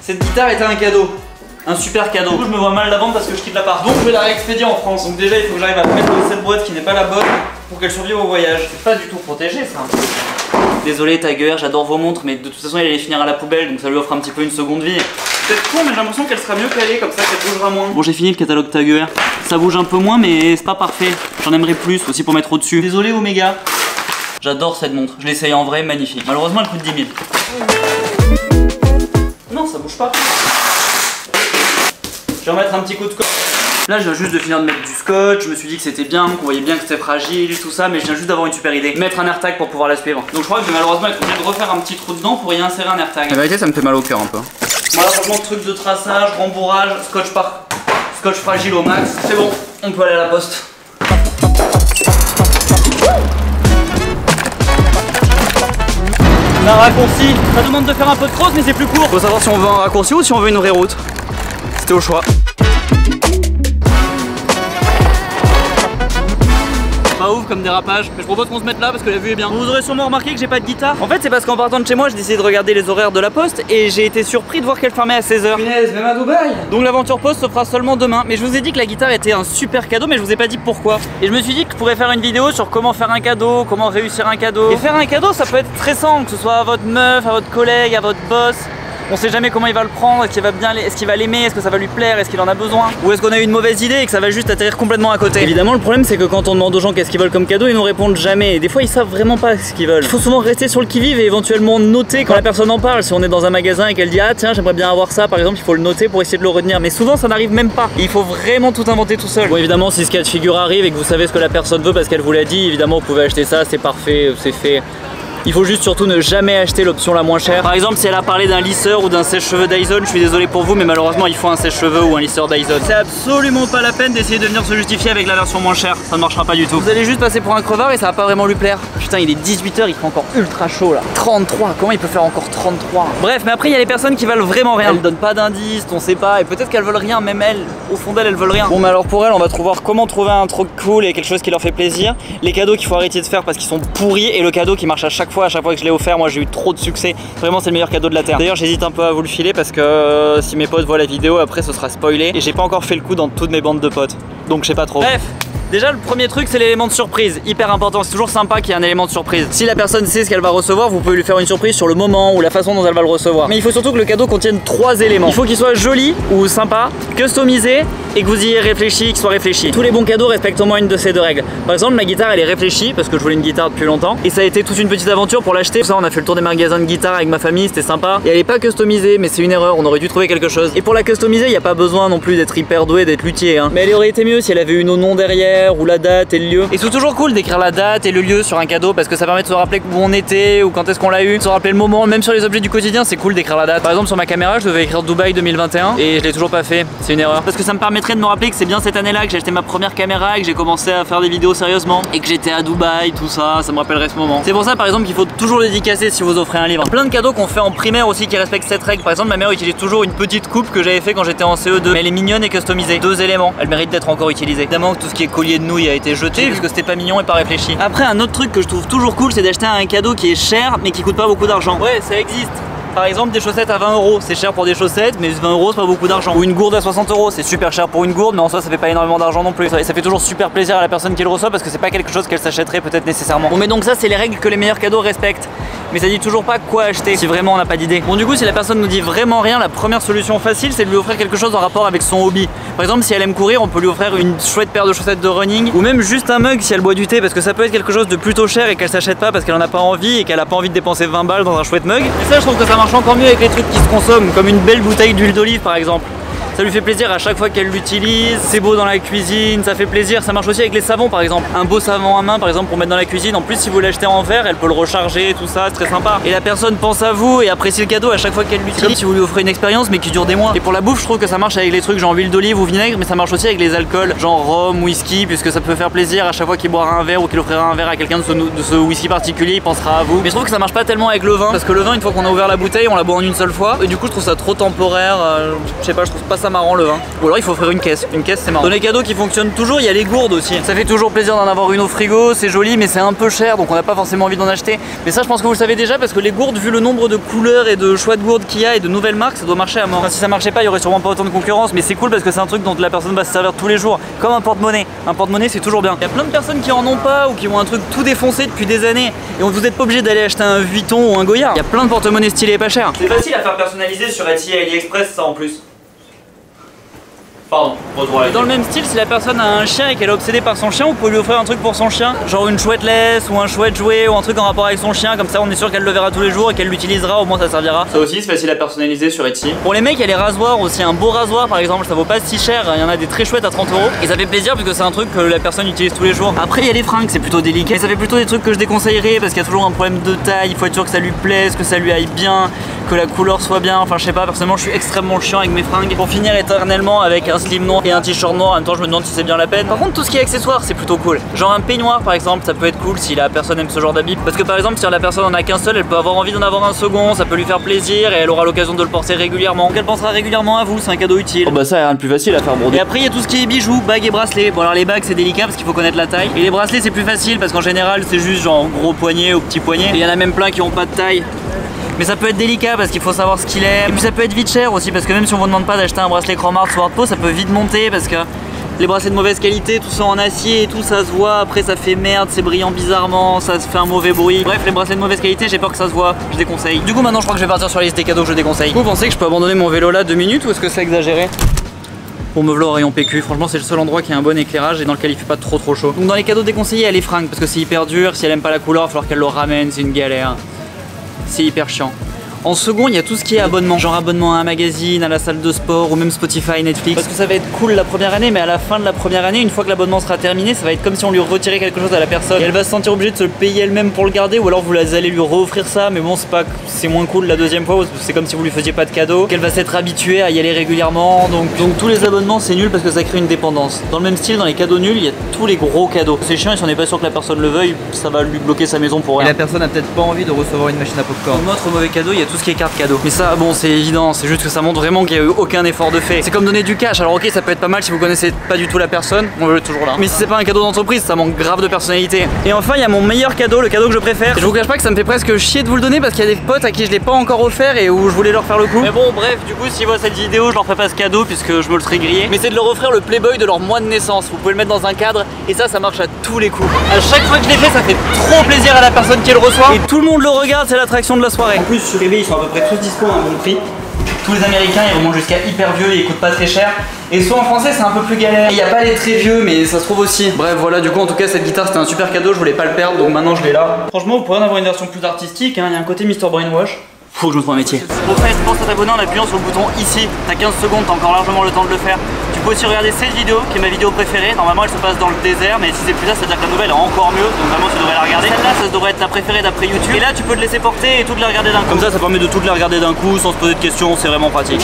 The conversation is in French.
Cette guitare était un cadeau. Un super cadeau. Du coup, je me vois mal la vendre parce que je quitte l'appart. Donc, je vais la réexpédier en France. Donc, déjà, il faut que j'arrive à mettre dans cette boîte qui n'est pas la bonne pour qu'elle survive au voyage. C'est pas du tout protégé, ça. Désolé, Tiger, j'adore vos montres, mais de toute façon, il allait finir à la poubelle, donc ça lui offre un petit peu une seconde vie. C'est con, mais j'ai l'impression qu'elle sera mieux calée, comme ça, qu'elle bougera moins. Bon, j'ai fini le catalogue Tiger. Ça bouge un peu moins, mais c'est pas parfait. J'en aimerais plus, aussi pour mettre au-dessus. Désolé, Omega. J'adore cette montre. Je l'essaye en vrai, magnifique. Malheureusement, elle coûte 10 000. Non, ça bouge pas. Je vais remettre un petit coup de scotch. Là, je viens juste de finir de mettre du scotch. Je me suis dit que c'était bien, qu'on voyait bien que c'était fragile, tout ça, mais je viens juste d'avoir une super idée. Mettre un AirTag pour pouvoir la suivre. Donc, je crois que je vais malheureusement être obligé de refaire un petit trou dedans pour y insérer un AirTag. La vérité, ça me fait mal au cœur un peu. Voilà, franchement, truc de traçage, rembourrage, scotch fragile au max. C'est bon, on peut aller à la poste. On a un raccourci. Ça demande de faire un peu de crosse, mais c'est plus court. Faut savoir si on veut un raccourci ou si on veut une vraie route. C'était au choix. Pas ouf comme dérapage, mais je propose qu'on se mette là parce que la vue est bien. Vous aurez sûrement remarqué que j'ai pas de guitare. En fait, c'est parce qu'en partant de chez moi, j'ai décidé de regarder les horaires de la poste et j'ai été surpris de voir qu'elle fermait à 16h. Punaise, même à Dubaï. Donc l'aventure poste se fera seulement demain. Mais je vous ai dit que la guitare était un super cadeau, mais je vous ai pas dit pourquoi. Et je me suis dit que je pourrais faire une vidéo sur comment faire un cadeau, comment réussir un cadeau. Et faire un cadeau, ça peut être stressant, que ce soit à votre meuf, à votre collègue, à votre boss. On sait jamais comment il va le prendre, est-ce qu'il va bien, est-ce qu'il va l'aimer, est-ce que ça va lui plaire, est-ce qu'il en a besoin, ou est-ce qu'on a eu une mauvaise idée et que ça va juste atterrir complètement à côté. Évidemment, le problème c'est que quand on demande aux gens qu'est-ce qu'ils veulent comme cadeau, ils nous répondent jamais. Et des fois ils savent vraiment pas ce qu'ils veulent. Il faut souvent rester sur le qui-vive et éventuellement noter quand la personne en parle. Si on est dans un magasin et qu'elle dit ah tiens j'aimerais bien avoir ça par exemple, il faut le noter pour essayer de le retenir. Mais souvent ça n'arrive même pas. Il faut vraiment tout inventer tout seul. Bon évidemment si ce cas de figure arrive et que vous savez ce que la personne veut parce qu'elle vous l'a dit, évidemment vous pouvez acheter ça, c'est parfait, c'est fait. Il faut juste surtout ne jamais acheter l'option la moins chère. Par exemple, si elle a parlé d'un lisseur ou d'un sèche-cheveux Dyson, je suis désolé pour vous, mais malheureusement, il faut un sèche-cheveux ou un lisseur Dyson. C'est absolument pas la peine d'essayer de venir se justifier avec la version moins chère. Ça ne marchera pas du tout. Vous allez juste passer pour un crevard et ça va pas vraiment lui plaire. Putain, il est 18h, il fait encore ultra chaud là. 33, comment il peut faire encore 33? Bref, mais après, il y a les personnes qui veulent vraiment rien. Elles donnent pas d'indices, on sait pas, et peut-être qu'elles veulent rien, même elles, au fond d'elles, elles veulent rien. Bon, mais alors pour elles, on va trouver comment trouver un truc cool et quelque chose qui leur fait plaisir. Les cadeaux qu'il faut arrêter de faire parce qu'ils sont pourris et le cadeau qui marche à chaque fois que je l'ai offert. Moi j'ai eu trop de succès, vraiment c'est le meilleur cadeau de la terre. D'ailleurs j'hésite un peu à vous le filer parce que si mes potes voient la vidéo après ce sera spoilé et j'ai pas encore fait le coup dans toutes mes bandes de potes, donc je sais pas trop. Bref, déjà le premier truc c'est l'élément de surprise, hyper important, c'est toujours sympa qu'il y ait un élément de surprise. Si la personne sait ce qu'elle va recevoir, vous pouvez lui faire une surprise sur le moment ou la façon dont elle va le recevoir. Mais il faut surtout que le cadeau contienne 3 éléments. Il faut qu'il soit joli ou sympa, customisé et que vous y ayez réfléchi, qu'il soit réfléchi. Tous les bons cadeaux respectent au moins une de ces 2 règles. Par exemple ma guitare elle est réfléchie parce que je voulais une guitare depuis longtemps et ça a été toute une petite aventure pour l'acheter. Ça on a fait le tour des magasins de guitare avec ma famille, c'était sympa. Et elle est pas customisée mais c'est une erreur, on aurait dû trouver quelque chose. Et pour la customiser il n'y a pas besoin non plus d'être hyper doué, d'être luthier hein. Mais elle aurait été mieux si elle avait une au nom derrière ou la date et le lieu. Et c'est toujours cool d'écrire la date et le lieu sur un cadeau parce que ça permet de se rappeler où on était ou quand est-ce qu'on l'a eu, de se rappeler le moment. Même sur les objets du quotidien c'est cool d'écrire la date. Par exemple sur ma caméra je devais écrire Dubaï 2021 et je l'ai toujours pas fait, c'est une erreur. Parce que ça me permettrait de me rappeler que c'est bien cette année-là que j'ai acheté ma première caméra et que j'ai commencé à faire des vidéos sérieusement et que j'étais à Dubaï, tout ça, ça me rappellerait ce moment. C'est pour ça par exemple qu'il faut toujours dédicacer si vous offrez un livre. Plein de cadeaux qu'on fait en primaire aussi qui respectent cette règle. Par exemple ma mère utilise toujours une petite coupe que j'avais fait quand j'étais en CE2 mais elle est mignonne et customisée. 2 éléments, elle mérite d'être encore utilisée. Évidemment que tout ce qui est collier de nouilles a été jeté parce que c'était pas mignon et pas réfléchi. Après un autre truc que je trouve toujours cool c'est d'acheter un cadeau qui est cher mais qui coûte pas beaucoup d'argent. Ouais ça existe. Par exemple des chaussettes à 20 €, c'est cher pour des chaussettes mais 20 € c'est pas beaucoup d'argent. Ou une gourde à 60 €, c'est super cher pour une gourde mais en soi ça fait pas énormément d'argent non plus. Et ça fait toujours super plaisir à la personne qui le reçoit parce que c'est pas quelque chose qu'elle s'achèterait peut-être nécessairement. Bon mais donc ça c'est les règles que les meilleurs cadeaux respectent. Mais ça dit toujours pas quoi acheter si vraiment on n'a pas d'idée. Bon du coup si la personne nous dit vraiment rien, la première solution facile c'est de lui offrir quelque chose en rapport avec son hobby. Par exemple si elle aime courir on peut lui offrir une chouette paire de chaussettes de running ou même juste un mug si elle boit du thé parce que ça peut être quelque chose de plutôt cher et qu'elle s'achète pas parce qu'elle en a pas envie et qu'elle a pas envie de dépenser 20 balles dans un chouette mug. Et ça je trouve que ça marche encore mieux avec les trucs qui se consomment comme une belle bouteille d'huile d'olive par exemple. Ça lui fait plaisir à chaque fois qu'elle l'utilise, c'est beau dans la cuisine, ça fait plaisir, ça marche aussi avec les savons par exemple. Un beau savon à main par exemple pour mettre dans la cuisine, en plus si vous l'achetez en verre, elle peut le recharger, tout ça, c'est très sympa. Et la personne pense à vous et apprécie le cadeau à chaque fois qu'elle l'utilise. Comme si vous lui offrez une expérience mais qui dure des mois. Et pour la bouffe je trouve que ça marche avec les trucs genre huile d'olive ou vinaigre mais ça marche aussi avec les alcools, genre rhum, whisky, puisque ça peut faire plaisir à chaque fois qu'il boira un verre ou qu'il offrira un verre à quelqu'un de ce whisky particulier, il pensera à vous. Mais je trouve que ça marche pas tellement avec le vin, parce que le vin une fois qu'on a ouvert la bouteille on la boit en une seule fois et du coup je trouve ça trop temporaire, je sais pas, je trouve pas ça ça marrant le vin. Ou alors il faut offrir une caisse c'est marrant. Dans les cadeaux qui fonctionnent toujours, il y a les gourdes aussi. Ça fait toujours plaisir d'en avoir une au frigo, c'est joli mais c'est un peu cher donc on n'a pas forcément envie d'en acheter. Mais ça je pense que vous le savez déjà parce que les gourdes, vu le nombre de couleurs et de choix de gourdes qu'il y a et de nouvelles marques, ça doit marcher à mort. Enfin, si ça marchait pas, il y aurait sûrement pas autant de concurrence, mais c'est cool parce que c'est un truc dont la personne va se servir tous les jours, comme un porte-monnaie. Un porte-monnaie c'est toujours bien. Il y a plein de personnes qui en ont pas ou qui ont un truc tout défoncé depuis des années et vous n'êtes pas obligé d'aller acheter un Vuitton ou un Goyard. Il y a plein de porte-monnaies stylés et pas cher. C'est facile à faire personnaliser sur Etsy et AliExpress ça en plus. Pardon, dans le même style, si la personne a un chien et qu'elle est obsédée par son chien, vous pouvez lui offrir un truc pour son chien, genre une chouette laisse ou un chouette jouet ou un truc en rapport avec son chien, comme ça on est sûr qu'elle le verra tous les jours et qu'elle l'utilisera, au moins ça servira. Ça aussi c'est facile à personnaliser sur Etsy. Pour les mecs, il y a les rasoirs aussi, un beau rasoir par exemple, ça vaut pas si cher, il y en a des très chouettes à 30 € et ça fait plaisir parce que c'est un truc que la personne utilise tous les jours. Après il y a les fringues, c'est plutôt délicat, et ça fait plutôt des trucs que je déconseillerais parce qu'il y a toujours un problème de taille, il faut être sûr que ça lui plaise, que ça lui aille bien, que la couleur soit bien, enfin je sais pas, personnellement je suis extrêmement chiant avec mes fringues. Pour finir éternellement avec un slim noir et un t-shirt noir, en même temps je me demande si c'est bien la peine. Par contre tout ce qui est accessoires c'est plutôt cool. Genre un peignoir par exemple, ça peut être cool si la personne aime ce genre d'habit. Parce que par exemple si la personne en a qu'un seul, elle peut avoir envie d'en avoir un second, ça peut lui faire plaisir et elle aura l'occasion de le porter régulièrement. Donc elle pensera régulièrement à vous, c'est un cadeau utile. Oh bah ça rien de plus facile à faire broder. Et après il y a tout ce qui est bijoux, bagues et bracelets. Bon alors les bagues c'est délicat parce qu'il faut connaître la taille. Et les bracelets c'est plus facile parce qu'en général c'est juste genre gros poignet ou petit poignet. Et il y en a même plein qui ont pas de taille. Mais ça peut être délicat parce qu'il faut savoir ce qu'il aime. Et puis ça peut être vite cher aussi parce que même si on vous demande pas d'acheter un bracelet Cromart Sword Po, ça peut vite monter parce que les bracelets de mauvaise qualité, tout ça en acier et tout, ça se voit. Après ça fait merde, c'est brillant bizarrement, ça se fait un mauvais bruit. Bref, les bracelets de mauvaise qualité, j'ai peur que ça se voit, je déconseille. Du coup maintenant je crois que je vais partir sur la liste des cadeaux que je déconseille. Vous pensez que je peux abandonner mon vélo là 2 minutes ou est-ce que c'est exagéré? Pour me v'là au rayon PQ, franchement c'est le seul endroit qui a un bon éclairage et dans lequel il fait pas trop chaud. Donc dans les cadeaux déconseillés, il y a les fringues parce que c'est hyper dur, si elle aime pas la couleur, il va falloir qu'elle le ramène, c'est une galère. C'est hyper chiant. En second, il y a tout ce qui est abonnement, genre abonnement à un magazine, à la salle de sport ou même Spotify, Netflix. Parce que ça va être cool la première année, mais à la fin de la première année, une fois que l'abonnement sera terminé, ça va être comme si on lui retirait quelque chose à la personne. Et elle va se sentir obligée de se le payer elle-même pour le garder, ou alors vous allez lui re-offrir ça, mais bon, c'est moins cool la deuxième fois, parce que c'est comme si vous lui faisiez pas de cadeau, qu'elle va s'être habituée à y aller régulièrement. Donc tous les abonnements, c'est nul parce que ça crée une dépendance. Dans le même style, dans les cadeaux nuls, il y a tous les gros cadeaux. C'est chiant et si on n'est pas sûr que la personne le veuille, ça va lui bloquer sa maison pour rien. Et la personne a peut-être pas envie de recevoir une machine à popcorn. Comme autre mauvais cadeau, il y a tout ce qui est carte cadeau. Mais ça, bon, c'est évident, c'est juste que ça montre vraiment qu'il n'y a eu aucun effort de fait. C'est comme donner du cash, alors ok, ça peut être pas mal si vous connaissez pas du tout la personne, on veut toujours là. Mais si c'est pas un cadeau d'entreprise, ça manque grave de personnalité. Et enfin, il y a mon meilleur cadeau, le cadeau que je préfère. Et je vous cache pas que ça me fait presque chier de vous le donner parce qu'il y a des potes à qui je l'ai pas encore offert et où je voulais leur faire le coup. Mais bon, bref, du coup, s'ils voient cette vidéo, je leur ferai pas ce cadeau puisque je me le serais grillé. Mais c'est de leur offrir le Playboy de leur mois de naissance. Vous pouvez le mettre dans un cadre et ça marche à tous les coups. À chaque fois que je l'ai fait, ça fait trop plaisir à la personne qui le reçoit. Et tout le monde le regarde, c'est l'attraction de la soirée. En plus, sur eBay, ils sont à peu près tous dispo à un bon prix. Tous les américains ils remontent jusqu'à hyper vieux et ils coûtent pas très cher. Et soit en français c'est un peu plus galère. Il n'y a pas les très vieux mais ça se trouve aussi. Bref voilà, du coup en tout cas cette guitare c'était un super cadeau, je voulais pas le perdre donc maintenant je l'ai là. Franchement vous pourrez en avoir une version plus artistique, hein. Il y a un côté Mr Brainwash. Faut que je me trouve un métier. Au fait, pense à t'abonner en appuyant sur le bouton ici. T'as 15 secondes, t'as encore largement le temps de le faire. Tu peux aussi regarder cette vidéo qui est ma vidéo préférée. Normalement elle se passe dans le désert, mais si c'est plus ça, c'est-à-dire que la nouvelle est encore mieux. Donc vraiment tu devrais la regarder. Celle-là, ça devrait être ta préférée d'après YouTube. Et là tu peux te laisser porter et toutes les regarder d'un coup. Comme ça permet de toutes les regarder d'un coup sans se poser de questions, c'est vraiment pratique.